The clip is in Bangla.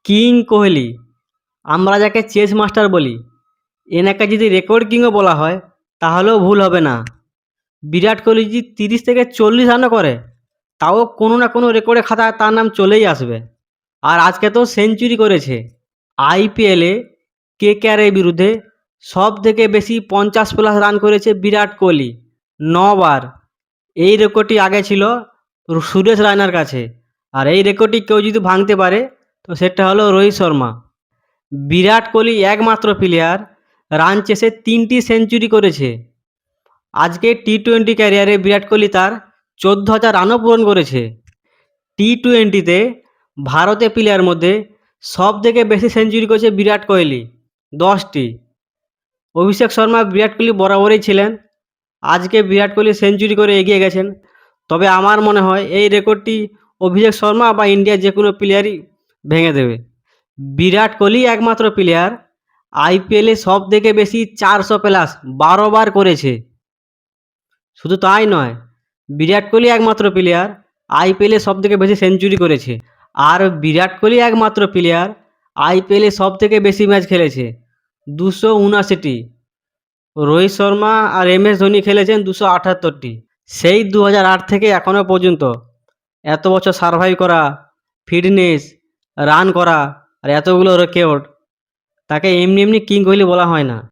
কিং কোহলি, আমরা যাকে চেস মাস্টার বলি, এনাকে যদি রেকর্ড কিংও বলা হয় তাহলেও ভুল হবে না। বিরাট কোহলি যদি 30 থেকে 40 রানও করে তাও কোনো না কোনো রেকর্ডের খাতায় তার নাম চলেই আসবে। আর আজকে তো সেঞ্চুরি করেছে। আইপিএলে কেকেআরের বিরুদ্ধে সব থেকে বেশি 50+ রান করেছে বিরাট কোহলি, 9 বার। এই রেকর্ডটি আগে ছিল সুরেশ রায়নার কাছে। আর এই রেকর্ডটি কেউ যদি ভাঙতে পারে তো সেটা হলো রোহিত শর্মা। বিরাট কোহলি একমাত্র প্লেয়ার রান চেসে 3টি সেঞ্চুরি করেছে। আজকে টি-20 ক্যারিয়ারে বিরাট কোহলি তার 14,000 রানও পূরণ করেছে। টি-20তে ভারতের প্লেয়ার মধ্যে সব থেকে বেশি সেঞ্চুরি করেছে বিরাট কোহলি, 10টি। অভিষেক শর্মা বিরাট কোহলি বরাবরই ছিলেন, আজকে বিরাট কোহলি সেঞ্চুরি করে এগিয়ে গেছেন। তবে আমার মনে হয় এই রেকর্ডটি অভিষেক শর্মা বা ইন্ডিয়ার যে কোনো প্লেয়ারই ভেঙে দেবে। বিরাট কোহলি একমাত্র প্লেয়ার আইপিএলে সব থেকে বেশি 400+ 12 বার করেছে। শুধু তাই নয়, বিরাট কোহলি একমাত্র প্লেয়ার আইপিএলে সব থেকে বেশি সেঞ্চুরি করেছে। আর বিরাট কোহলি একমাত্র প্লেয়ার আইপিএলে সব থেকে বেশি ম্যাচ খেলেছে, 279টি। রোহিত শর্মা আর এমএস ধোনি খেলেছেন 278টি। সেই 2008 থেকে এখনও পর্যন্ত এত বছর সার্ভাইভ করা, ফিটনেস, রান করা আর এতগুলো রেকর্ড, তাকে এমনি এমনি কিং কোহলি বলা হয় না।